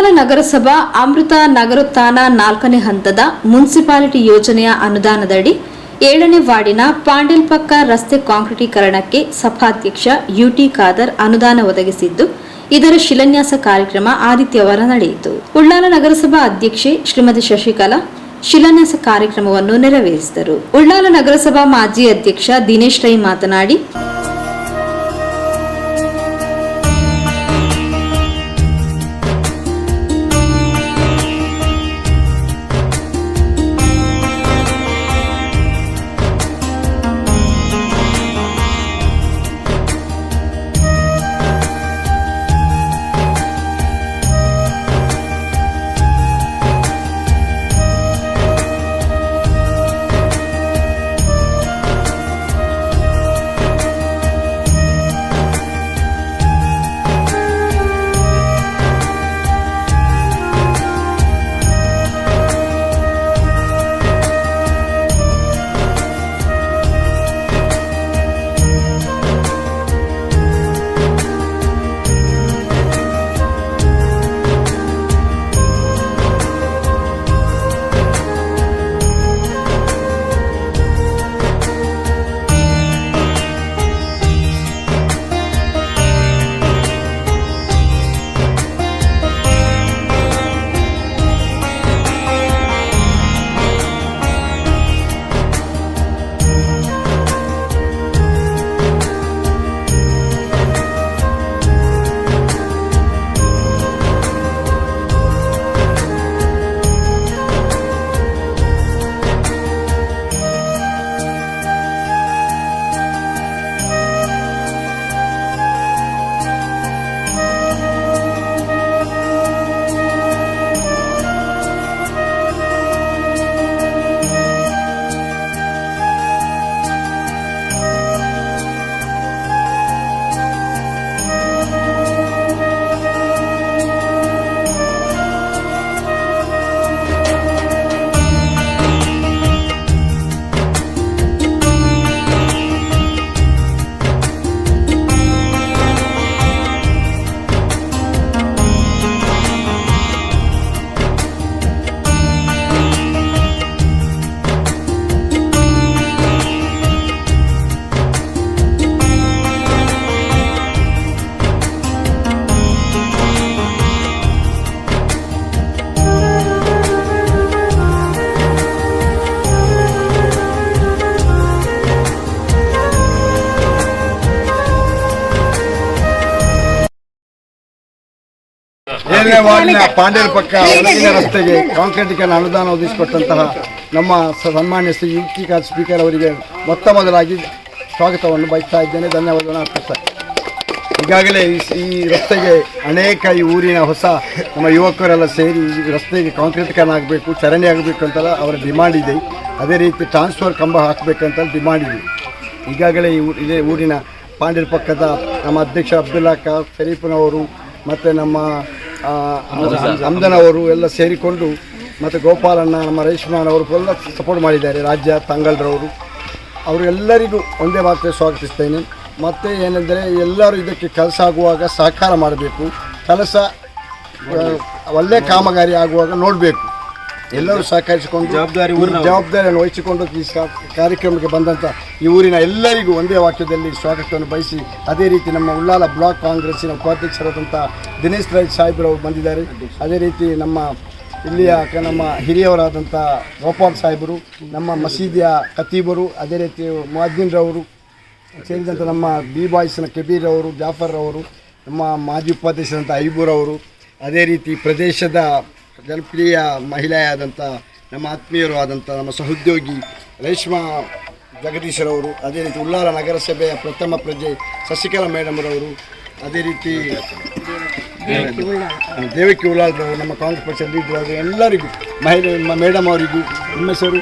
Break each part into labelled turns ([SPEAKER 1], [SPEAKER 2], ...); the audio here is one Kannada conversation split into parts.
[SPEAKER 1] ಉಳ್ಳಾಲ ನಗರಸಭಾ ಅಮೃತ ನಗರೋತ್ಥಾನ 4ನೇ ಹಂತದ ಮುನ್ಸಿಪಾಲಿಟಿ ಯೋಜನೆಯ ಅನುದಾನದಡಿ 7ನೇ ವಾರ್ಡಿನ ಪಾಂಡೆಲ್ಪಕ್ಕ ರಸ್ತೆ ಕಾಂಕ್ರೀಟೀಕರಣಕ್ಕೆ ಸಭಾಧ್ಯಕ್ಷ ಯುಟಿ ಖಾದರ್ ಅನುದಾನ ಒದಗಿಸಿದ್ದು, ಇದರ ಶಿಲಾನ್ಯಾಸ ಕಾರ್ಯಕ್ರಮ ಆದಿತ್ಯವಾರ ನಡೆಯಿತು. ಉಳ್ಳಾಲ ನಗರಸಭಾ ಅಧ್ಯಕ್ಷೆ ಶ್ರೀಮತಿ ಶಶಿಕಲಾ ಶಿಲಾನ್ಯಾಸ ಕಾರ್ಯಕ್ರಮವನ್ನು ನೆರವೇರಿಸಿದರು. ಉಳ್ಳಾಲ ನಗರಸಭಾ ಮಾಜಿ ಅಧ್ಯಕ್ಷ ದಿನೇಶ್ ರೈ ಮಾತನಾಡಿ,
[SPEAKER 2] ವಾರ್ಡಿನ ಪಾಂಡೆಲ್ಪಕ್ಕ ಒಳಗಿನ ರಸ್ತೆಗೆ ಕಾಂಕ್ರೀಟೀಕರಣ ಅನುದಾನ ಒದಗಿಸಿಕೊಟ್ಟಂತಹ ನಮ್ಮ ಸನ್ಮಾನ್ಯ ಶ್ರೀ ಯುಟಿ ಖಾದರ್ ಸ್ಪೀಕರ್ ಅವರಿಗೆ ಮೊತ್ತ ಮೊದಲಾಗಿ ಸ್ವಾಗತವನ್ನು ಬಯಸ್ತಾ ಇದ್ದೇನೆ, ಧನ್ಯವಾದವನ್ನು ಅರ್ಪಿಸ್ತಾ. ಈಗಾಗಲೇ ಈ ರಸ್ತೆಗೆ ಅನೇಕ ಈ ಊರಿನ ಹೊಸ ನಮ್ಮ ಯುವಕರೆಲ್ಲ ಸೇರಿ ಈ ರಸ್ತೆಗೆ ಕಾಂಕ್ರೀಟೀಕರಣ ಆಗಬೇಕು, ಚರಂಡಿ ಆಗಬೇಕು ಅಂತೆಲ್ಲ ಅವರ ಡಿಮಾಂಡ್ ಇದೆ. ಅದೇ ರೀತಿ ಟ್ರಾನ್ಸ್ಫರ್ ಕಂಬ ಹಾಕಬೇಕಂತ ಡಿಮಾಂಡ್ ಇದೆ. ಈಗಾಗಲೇ ಇದೇ ಊರಿನ ಪಾಂಡೆಲ್ಪಕ್ಕದ ನಮ್ಮ ಅಧ್ಯಕ್ಷ ಅಬ್ದುಲ್ಲಾ ಶರೀಫ್ನವರು ಮತ್ತು ನಮ್ಮ ಹಮ್ದನ್ ಅವರು ಎಲ್ಲ ಸೇರಿಕೊಂಡು ಮತ್ತು ಗೋಪಾಲಣ್ಣ ನಮ್ಮ ರೇಷ್ಮಾನ್ ಅವರು ಎಲ್ಲ ಸಪೋರ್ಟ್ ಮಾಡಿದ್ದಾರೆ. ರಾಜ್ಯ ತಂಗಳ್ರವರು ಅವರು ಎಲ್ಲರಿಗೂ ಒಂದೇ ಮಾತ್ರ ಸ್ವಾಗತಿಸ್ತೇನೆ. ಮತ್ತು ಏನೆಂದರೆ ಎಲ್ಲರೂ ಇದಕ್ಕೆ ಕೆಲಸ ಆಗುವಾಗ ಸಹಕಾರ ಮಾಡಬೇಕು, ಕೆಲಸ ಒಳ್ಳೆಯ ಕಾಮಗಾರಿ ಆಗುವಾಗ ನೋಡಬೇಕು, ಎಲ್ಲರೂ ಸಹಕರಿಸಿಕೊಂಡು ಜವಾಬ್ದಾರಿಯನ್ನು ವಹಿಸಿಕೊಂಡು ಈ ಕಾರ್ಯಕ್ರಮಕ್ಕೆ ಬಂದಂಥ ಈ ಊರಿನ ಎಲ್ಲರಿಗೂ ಒಂದೇ ವಾಕ್ಯದಲ್ಲಿ ಸ್ವಾಗತವನ್ನು ಬಯಸಿ, ಅದೇ ರೀತಿ ನಮ್ಮ ಉಳ್ಳಾಲ ಬ್ಲಾಕ್ ಕಾಂಗ್ರೆಸ್ಸಿನ ಉಪಾಧ್ಯಕ್ಷರಾದಂಥ ದಿನೇಶ್ ರೈ ಸಾಹೇಬ್ರವರು ಬಂದಿದ್ದಾರೆ. ಅದೇ ರೀತಿ ನಮ್ಮ ಇಲ್ಲಿಯ ನಮ್ಮ ಹಿರಿಯವರಾದಂಥ ಗೋಪಾಲ್ ಸಾಹೇಬರು, ನಮ್ಮ ಮಸೀದಿಯ ಖತೀಬರು, ಅದೇ ರೀತಿ ಮುಅದ್ದಿನ್ರವರು ಸೇರಿದಂಥ ನಮ್ಮ ಬಿ ಬಾಯ್ಸ್ನ ಕಬೀರ್ ಅವರು, ಜಾಫರ್ ಅವರು, ನಮ್ಮ ಮಾಜಿ ಉಪಾಧ್ಯಕ್ಷರಾದಂಥ ಐಬೂರ್ ಅವರು, ಅದೇ ರೀತಿ ಪ್ರದೇಶದ ಜನಪ್ರಿಯ ಮಹಿಳೆಯಾದಂಥ ನಮ್ಮ ಆತ್ಮೀಯರು ಆದಂಥ ನಮ್ಮ ಸಹೋದ್ಯೋಗಿ ರೇಷ್ಮಾ ಜಗದೀಶರವರು, ಅದೇ ರೀತಿ ಉಳ್ಳಾಲ ನಗರಸಭೆಯ ಪ್ರಥಮ ಪ್ರಜೆ ಶಶಿಕಲಾ ಮೇಡಮ್ರವರು, ಅದೇ ರೀತಿ ದೇವಕಿ ಉಳ್ಳಾಲ್ರವರು, ನಮ್ಮ ಕಾಂಗ್ರೆಸ್ ಪಕ್ಷದ ಲೀಡರ್ ಅವರು ಎಲ್ಲರಿಗೂ ಮೇಡಮ್ ಅವರಿಗೂ, ನಿಮ್ಮ ಹೆಸರು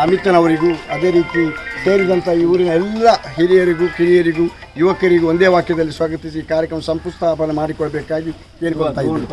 [SPEAKER 2] ಅಮಿತನವರಿಗೂ, ಅದೇ ರೀತಿ ಸೇರಿದಂಥ ಈ ಊರಿನ ಎಲ್ಲ ಹಿರಿಯರಿಗೂ, ಕಿರಿಯರಿಗೂ, ಯುವಕರಿಗೂ ಒಂದೇ ವಾಕ್ಯದಲ್ಲಿ ಸ್ವಾಗತಿಸಿ ಈ ಕಾರ್ಯಕ್ರಮ ಸಂಪುಷ್ಟಾಪನೆ ಮಾಡಿಕೊಳ್ಬೇಕಾಗಿ ಕೇಳಿಕೊಳ್ತಾ ಇದ್ದೀನಿ.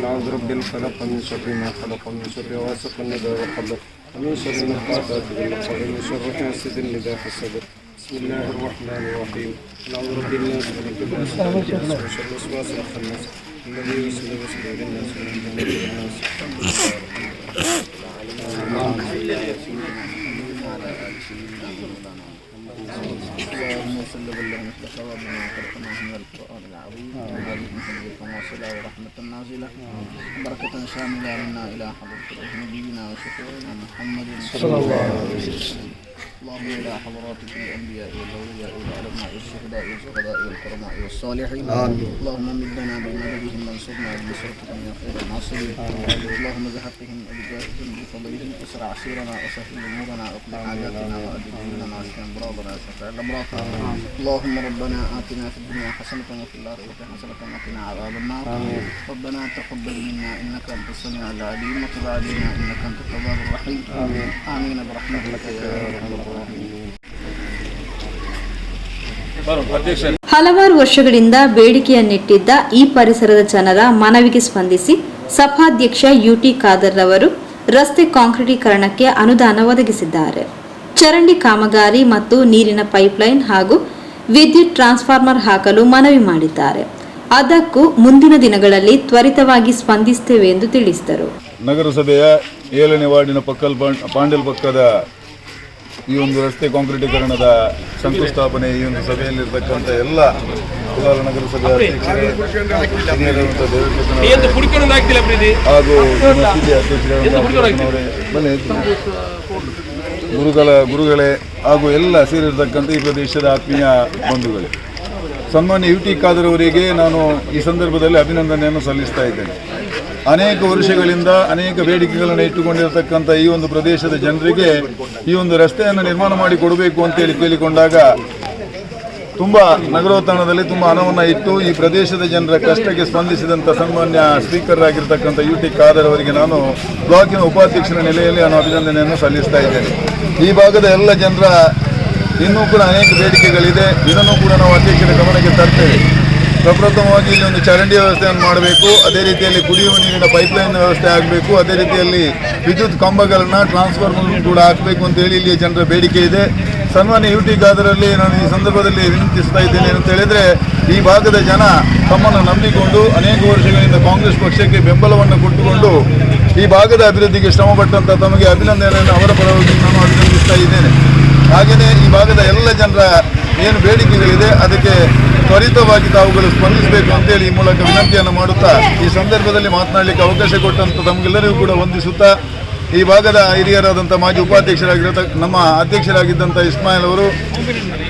[SPEAKER 3] نعوذ برب الفلق من شر ما خلق من شر غاسق إذا وقب ومن شر النفاثات في العقد ومن شر حاسد إذا حسد بسم الله الرحمن الرحيم نعوذ برب الناس ملك الناس من شر الوسواس الخناس الذي يوسوس في صدور الناس من جنة الناس اللهم صل وسلم مثل ثواب ما قرأناه من القرآن العظيم وهذه من واصلة ورحمة نازلة بركة شاملة منا إلى حضرة نبينا وشفيعنا محمد صلى الله عليه وسلم اللهم إلى حضراتك الأنبياء والأولياء والعلماء والشهداء والشهداء والكرماء والصالحين اللهم مدنا بمددهم وانصرنا بنصرتهم يا خير الناصرين اللهم بحقهم وبجاههم بفضلهم اسرع عسيرنا وسهل أمورنا واقض حاجاتنا وأدب لنا واشف أمراضنا وشفع الأمراض اللهم ربنا آتنا في الدنيا حسنة وفي الآخرة حسنة وقنا عذاب النار ربنا تقبل منا إنك أنت السميع العليم وتب علينا إنك أنت التواب الرحيم آمين برحمتك يا أرحم الراحمين.
[SPEAKER 1] ಹಲವಾರು ವರ್ಷಗಳಿಂದ ಬೇಡಿಕೆಯನ್ನಿಟ್ಟಿದ್ದ ಈ ಪರಿಸರದ ಜನರ ಮನವಿಗೆ ಸ್ಪಂದಿಸಿ ಸಭಾಧ್ಯಕ್ಷ ಯುಟಿ ಖಾದರ್ ರವರು ರಸ್ತೆ ಕಾಂಕ್ರೀಟೀಕರಣಕ್ಕೆ ಅನುದಾನ ಒದಗಿಸಿದ್ದಾರೆ. ಚರಂಡಿ ಕಾಮಗಾರಿ ಮತ್ತು ನೀರಿನ ಪೈಪ್ಲೈನ್ ಹಾಗೂ ವಿದ್ಯುತ್ ಟ್ರಾನ್ಸ್ಫಾರ್ಮರ್ ಹಾಕಲು ಮನವಿ ಮಾಡಿದ್ದಾರೆ. ಅದಕ್ಕೂ ಮುಂದಿನ ದಿನಗಳಲ್ಲಿ ತ್ವರಿತವಾಗಿ ಸ್ಪಂದಿಸುತ್ತೇವೆ ಎಂದು ತಿಳಿಸಿದರು.
[SPEAKER 4] ನಗರಸಭೆಯ 7ನೇ ವಾರ್ಡಿನ ಪಾಂಡೆಲ್ ಪಕ್ಕದ ಈ ಒಂದು ರಸ್ತೆ ಕಾಂಕ್ರೀಟೀಕರಣದ ಶಂಕುಸ್ಥಾಪನೆ ಈ ಒಂದು ಸಭೆಯಲ್ಲಿರ್ತಕ್ಕಂಥ ಎಲ್ಲ ಕೋಲಾರ ನಗರಸಭೆಯ ಹಾಗೂ ಮಸೀದಿ ಗುರುಗಳೇ ಹಾಗೂ ಎಲ್ಲ ಸೇರಿರ್ತಕ್ಕಂಥ ಈ ಪ್ರದೇಶದ ಆತ್ಮೀಯ ಬಂಧುಗಳೇ, ಸನ್ಮಾನ್ಯ ಯುಟಿ ಖಾದರ್ ಅವರಿಗೆ ನಾನು ಈ ಸಂದರ್ಭದಲ್ಲಿ ಅಭಿನಂದನೆಯನ್ನು ಸಲ್ಲಿಸ್ತಾ ಇದ್ದೇನೆ. ಅನೇಕ ವರ್ಷಗಳಿಂದ ಅನೇಕ ಬೇಡಿಕೆಗಳನ್ನು ಇಟ್ಟುಕೊಂಡಿರತಕ್ಕಂಥ ಈ ಒಂದು ಪ್ರದೇಶದ ಜನರಿಗೆ ಈ ಒಂದು ರಸ್ತೆಯನ್ನು ನಿರ್ಮಾಣ ಮಾಡಿ ಕೊಡಬೇಕು ಅಂತೇಳಿ ಕೇಳಿಕೊಂಡಾಗ ತುಂಬ ನಗರೋತ್ಥಾನದಲ್ಲಿ ತುಂಬ ಹಣವನ್ನು ಇಟ್ಟು ಈ ಪ್ರದೇಶದ ಜನರ ಕಷ್ಟಕ್ಕೆ ಸ್ಪಂದಿಸಿದಂಥ ಸನ್ಮಾನ್ಯ ಸ್ಪೀಕರ್ ಆಗಿರ್ತಕ್ಕಂಥ ಯುಟಿ ಖಾದರ್ ಅವರಿಗೆ ನಾನು ಬ್ಲಾಕಿನ ಉಪಾಧ್ಯಕ್ಷರ ನೆಲೆಯಲ್ಲಿ ನಾನು ಅಭಿನಂದನೆಯನ್ನು ಸಲ್ಲಿಸ್ತಾ ಇದ್ದೇನೆ. ಈ ಭಾಗದ ಎಲ್ಲ ಜನರ ಇನ್ನೂ ಕೂಡ ಅನೇಕ ಬೇಡಿಕೆಗಳಿದೆ. ಇದನ್ನು ಕೂಡ ನಾವು ಅಧ್ಯಕ್ಷರ ಗಮನಕ್ಕೆ ತರ್ತೇವೆ. ಪ್ರಪ್ರಥಮವಾಗಿ ಇಲ್ಲಿ ಒಂದು ಚರಂಡಿ ವ್ಯವಸ್ಥೆಯನ್ನು ಮಾಡಬೇಕು, ಅದೇ ರೀತಿಯಲ್ಲಿ ಕುಡಿಯುವ ನೀರಿನ ಪೈಪ್ಲೈನ್ ವ್ಯವಸ್ಥೆ ಆಗಬೇಕು, ಅದೇ ರೀತಿಯಲ್ಲಿ ವಿದ್ಯುತ್ ಕಂಬಗಳನ್ನು ಟ್ರಾನ್ಸ್ಫಾರ್ಮರ್ ಕೂಡ ಹಾಕಬೇಕು ಅಂತೇಳಿ ಇಲ್ಲಿಯ ಜನರ ಬೇಡಿಕೆ ಇದೆ. ಸನ್ಮಾನ್ಯ ಯುಟಿ ಖಾದರಲ್ಲಿ ನಾನು ಈ ಸಂದರ್ಭದಲ್ಲಿ ವಿನಂತಿಸ್ತಾ ಇದ್ದೇನೆ ಅಂತ ಹೇಳಿದರೆ, ಈ ಭಾಗದ ಜನ ತಮ್ಮನ್ನು ನಂಬಿಕೊಂಡು ಅನೇಕ ವರ್ಷಗಳಿಂದ ಕಾಂಗ್ರೆಸ್ ಪಕ್ಷಕ್ಕೆ ಬೆಂಬಲವನ್ನು ಕೊಟ್ಟುಕೊಂಡು ಈ ಭಾಗದ ಅಭಿವೃದ್ಧಿಗೆ ಶ್ರಮಪಟ್ಟಂಥ ತಮಗೆ ಅಭಿನಂದನೆಯನ್ನು ಅವರ ಪರವಾಗಿ ನಾನು ಅಭಿನಂದಿಸ್ತಾ ಇದ್ದೇನೆ. ಹಾಗೆಯೇ ಈ ಭಾಗದ ಎಲ್ಲ ಜನರ ಏನು ಬೇಡಿಕೆಗಳಿದೆ ಅದಕ್ಕೆ ತ್ವರಿತವಾಗಿ ತಾವುಗಳು ಸ್ಪಂದಿಸಬೇಕು ಅಂತೇಳಿ ಈ ಮೂಲಕ ವಿನಂತಿಯನ್ನು ಮಾಡುತ್ತಾ ಈ ಸಂದರ್ಭದಲ್ಲಿ ಮಾತನಾಡಲಿಕ್ಕೆ ಅವಕಾಶ ಕೊಟ್ಟಂಥ ತಮಗೆಲ್ಲರಿಗೂ ಕೂಡ ವಂದಿಸುತ್ತಾ, ಈ ಭಾಗದ ಹಿರಿಯರಾದಂಥ ಮಾಜಿ ಉಪಾಧ್ಯಕ್ಷರಾಗಿರತಕ್ಕ ನಮ್ಮ ಅಧ್ಯಕ್ಷರಾಗಿದ್ದಂಥ ಇಸ್ಮಾಯಿಲ್ ಅವರು,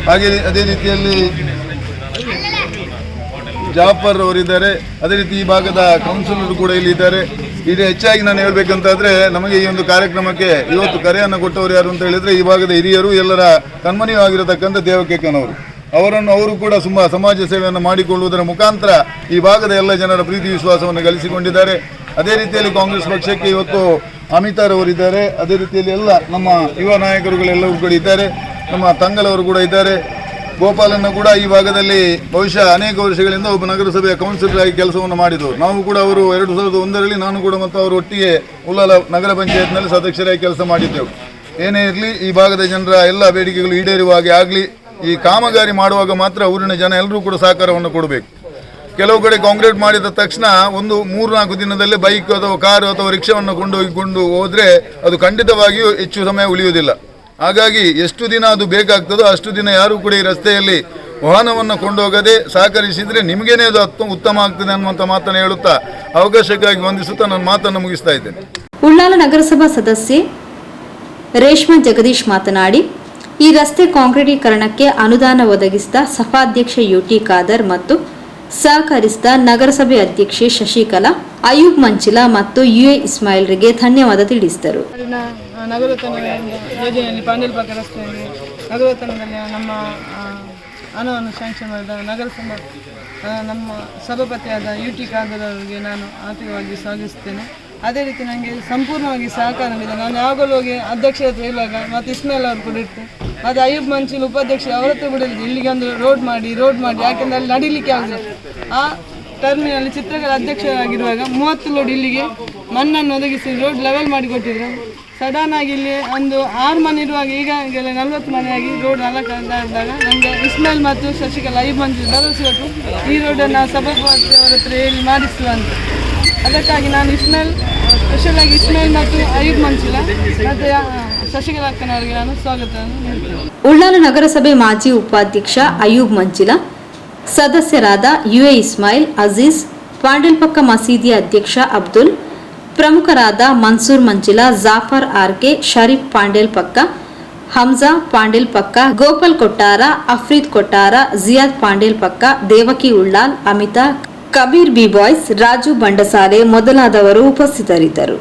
[SPEAKER 4] ಹಾಗೆ ಅದೇ ರೀತಿಯಲ್ಲಿ ಜಾಫರ್ ಅವರಿದ್ದಾರೆ, ಅದೇ ರೀತಿ ಈ ಭಾಗದ ಕೌನ್ಸಿಲರ್ ಕೂಡ ಇಲ್ಲಿದ್ದಾರೆ. ಇದು ಹೆಚ್ಚಾಗಿ ನಾನು ಹೇಳಬೇಕಂತಾದರೆ, ನಮಗೆ ಈ ಒಂದು ಕಾರ್ಯಕ್ರಮಕ್ಕೆ ಇವತ್ತು ಕರೆಯನ್ನು ಕೊಟ್ಟವರು ಯಾರು ಅಂತ ಹೇಳಿದರೆ ಈ ಭಾಗದ ಹಿರಿಯರು, ಎಲ್ಲರ ಕಣ್ಮನಿಯೂ ಆಗಿರತಕ್ಕಂಥ ದೇವಕೇಕನವರು. ಅವರು ಕೂಡ ಸಮಾಜ ಸೇವೆಯನ್ನು ಮಾಡಿಕೊಳ್ಳುವುದರ ಮುಖಾಂತರ ಈ ಭಾಗದ ಎಲ್ಲ ಜನರ ಪ್ರೀತಿ ವಿಶ್ವಾಸವನ್ನು ಗಳಿಸಿಕೊಂಡಿದ್ದಾರೆ. ಅದೇ ರೀತಿಯಲ್ಲಿ ಕಾಂಗ್ರೆಸ್ ಪಕ್ಷಕ್ಕೆ ಇವತ್ತು ಅಮಿತಾರ್ ಅವರಿದ್ದಾರೆ, ಅದೇ ರೀತಿಯಲ್ಲಿ ಎಲ್ಲ ನಮ್ಮ ಯುವ ನಾಯಕರುಗಳೆಲ್ಲರೂ ಕೂಡ ಇದ್ದಾರೆ, ನಮ್ಮ ತಂಗಲವರು ಕೂಡ ಇದ್ದಾರೆ. ಗೋಪಾಲನ್ನು ಕೂಡ ಈ ಭಾಗದಲ್ಲಿ ಬಹುಶಃ ಅನೇಕ ವರ್ಷಗಳಿಂದ ಒಬ್ಬ ನಗರಸಭೆಯ ಕೌನ್ಸಿಲರ್ ಆಗಿ ಕೆಲಸವನ್ನು ಮಾಡಿದರು. ನಾವು ಕೂಡ ಅವರು 2001ರಲ್ಲಿ ನಾನು ಕೂಡ ಮತ್ತು ಅವರು ಒಟ್ಟಿಗೆ ಉಳ್ಳಾಲ ನಗರ ಪಂಚಾಯತ್ನಲ್ಲಿ ಸದಸ್ಯರಾಗಿ ಕೆಲಸ ಮಾಡಿದ್ದೆವು. ಏನೇ ಇರಲಿ, ಈ ಭಾಗದ ಜನರ ಎಲ್ಲ ಬೇಡಿಕೆಗಳು ಈಡೇರುವ ಹಾಗೆ ಆಗಲಿ. ಈ ಕಾಮಗಾರಿ ಮಾಡುವಾಗ ಮಾತ್ರ ಊರಿನ ಜನ ಎಲ್ಲರೂ ಕೂಡ ಸಹಕಾರವನ್ನು ಕೊಡಬೇಕು. ಕೆಲವು ಕಡೆ ಕಾಂಕ್ರೀಟ್ ಮಾಡಿದ ತಕ್ಷಣ ಒಂದು 3-4 ದಿನದಲ್ಲೇ ಬೈಕ್ ಅಥವಾ ಕಾರು ಅಥವಾ ರಿಕ್ಷಾವನ್ನು ಕೊಂಡು ಹೋದರೆ ಅದು ಖಂಡಿತವಾಗಿಯೂ ಹೆಚ್ಚು ಸಮಯ ಉಳಿಯುವುದಿಲ್ಲ. ಹಾಗಾಗಿ ಎಷ್ಟು ದಿನ ಅದು ಬೇಕಾಗ್ತದೋ ಅಷ್ಟು ದಿನ ಯಾರೂ ಕೂಡ ಈ ರಸ್ತೆಯಲ್ಲಿ ವಾಹನವನ್ನು ಕೊಂಡೋಗದೆ ಸಹಕರಿಸಿದರೆ ನಿಮಗೇನೇ ಅದು ಉತ್ತಮ ಆಗ್ತದೆ ಅನ್ನುವಂಥ ಮಾತನ್ನು ಹೇಳುತ್ತಾ ಅವಕಾಶಕ್ಕಾಗಿ ವಂದಿಸುತ್ತಾ ನನ್ನ ಮಾತನ್ನು ಮುಗಿಸ್ತಾ ಇದ್ದೇನೆ.
[SPEAKER 1] ಉಳ್ಳಾಲ ನಗರಸಭಾ ಸದಸ್ಯೆ ರೇಷ್ಮಾ ಜಗದೀಶ್ ಮಾತನಾಡಿ, ಈ ರಸ್ತೆ ಕಾಂಕ್ರೀಟೀಕರಣಕ್ಕೆ ಅನುದಾನ ಒದಗಿಸಿದ ಸಭಾಧ್ಯಕ್ಷ ಯುಟಿ ಖಾದರ್ ಮತ್ತು ಸಹಕರಿಸಿದ ನಗರಸಭೆ ಅಧ್ಯಕ್ಷೆ ಶಶಿಕಲಾ, ಅಯೂಬ್ ಮಂಚಿಲಾ ಮತ್ತು ಯುಎ ಇಸ್ಮಾಯಿಲ್ರಿಗೆ ಧನ್ಯವಾದ ತಿಳಿಸಿದರು.
[SPEAKER 5] ನಗರೋತ್ಥಾನ ಯೋಜನೆಯಲ್ಲಿ ಪಾಂಡೇಲ್ಪಾಕ ರಸ್ತೆಯಲ್ಲಿ ನಗರೋತ್ಥಾನದಲ್ಲಿ ನಮ್ಮ ಹಣವನ್ನು ಸ್ಯಾಂಕ್ಷನ್ ಮಾಡಿದ ನಮ್ಮ ಸಭಾಪತಿಯಾದ UT ಖಾದರ್ ಅವರಿಗೆ ನಾನು ಆರ್ಥಿಕವಾಗಿ ಸ್ವಾಗತಿಸುತ್ತೇನೆ. ಅದೇ ರೀತಿ ನನಗೆ ಸಂಪೂರ್ಣವಾಗಿ ಸಹಕಾರ ನೀಡಿದೆ. ನಾನು ಯಾವಾಗಲೂ ಹೋಗಿ ಅಧ್ಯಕ್ಷರ ಹತ್ರ ಇರುವಾಗ ಮತ್ತು ಇಸ್ಮಾಯಿಲ್ ಅವರು ಕೂಡ ಇರ್ತೆ ಮತ್ತು ಅಯೂಬ್ ಮಂಚಿಲ್ ಉಪಾಧ್ಯಕ್ಷ ಅವರ ಹತ್ರ ಕೂಡ ಇರುತ್ತೆ. ಇಲ್ಲಿಗೆ ಒಂದು ರೋಡ್ ಮಾಡಿ ಯಾಕೆಂದರೆ ಅಲ್ಲಿ ನಡೀಲಿಕ್ಕೆ ಆಗುದು. ಆ ಟರ್ಮಿನಲ್ಲಿ ಚಿತ್ರಕಲಾ ಅಧ್ಯಕ್ಷರಾಗಿರುವಾಗ 30 ಲೋಡ್ ಇಲ್ಲಿಗೆ ಮಣ್ಣನ್ನು ಒದಗಿಸಿ ರೋಡ್ ಲೆವೆಲ್ ಮಾಡಿಕೊಟ್ಟಿದ್ರು. ಸಡನ್ ಆಗಿ ಇಲ್ಲಿ ಒಂದು 6 ಮನೆ ಇರುವಾಗ ಈಗಾಗಲೇ 40 ಮನೆಯಾಗಿ ರೋಡ್ 4 ಆದಾಗ ನಮಗೆ ಇಸ್ಮಾಯಿಲ್ ಮತ್ತು ಶಶಿಕಲಾ ಅಯೂಬ್ ಮಂಚಿಲ್ ಭರವಸೆ ಕೊಟ್ಟು ಈ ರೋಡನ್ನು ನಾವು ಸಭಾಪತಿ ಅವರ ಹತ್ರ ಹೇಳಿ ಮಾಡಿಸುವ ಅಂತ. ಅದಕ್ಕಾಗಿ ನಾನು ಸ್ಪೆಷಲಾಗಿ ಇಸ್ಮಾಯಿಲ್ ಮತ್ತು ಅಯೂಬ್ ಮಂಚಿಲಾ ಮತ್ತು ಶಶಿಕಲಾ ಅಕ್ಕನವರಿಗೆ ನಾನು ಸ್ವಾಗತವನ್ನು ನೀಡುತ್ತೇನೆ.
[SPEAKER 1] ಉಳ್ಳಾಲ ನಗರಸಭೆ ಮಾಜಿ ಉಪಾಧ್ಯಕ್ಷ ಅಯೂಬ್ ಮಂಚಿಲಾ, ಸದಸ್ಯರಾದ ಯುಎ ಇಸ್ಮಾಯಿಲ್, ಅಜೀಜ್, ಪಾಂಡೇಲ್ಪಕ್ಕ ಮಸೀದಿಯ ಅಧ್ಯಕ್ಷ ಅಬ್ದುಲ್, ಪ್ರಮುಖರಾದ ಮನ್ಸೂರ್ ಮಂಚಿಲಾ, ಜಾಫರ್ ಆರ್ಕೆ, ಶರೀಫ್ ಪಾಂಡೇಲ್ಪಕ್ಕ, ಹಮ್ಜಾ ಪಾಂಡೇಲ್ಪಕ್ಕ, ಗೋಪಾಲ್ ಕೊಟ್ಟಾರ, ಅಫ್ರೀದ್ ಕೊಟ್ಟಾರ, ಜಿಯಾದ್ ಪಾಂಡೇಲ್ಪಕ್ಕ, ದೇವಕಿ ಉಳ್ಳಾಲ್, ಅಮಿತಾ, ಕಬೀರ್ ಬಿ ಬಾಯ್ಸ್, ರಾಜು ಬಂಡಸಾಲೆ ಮೊದಲಾದವರು ಉಪಸ್ಥಿತರಿದ್ದರು.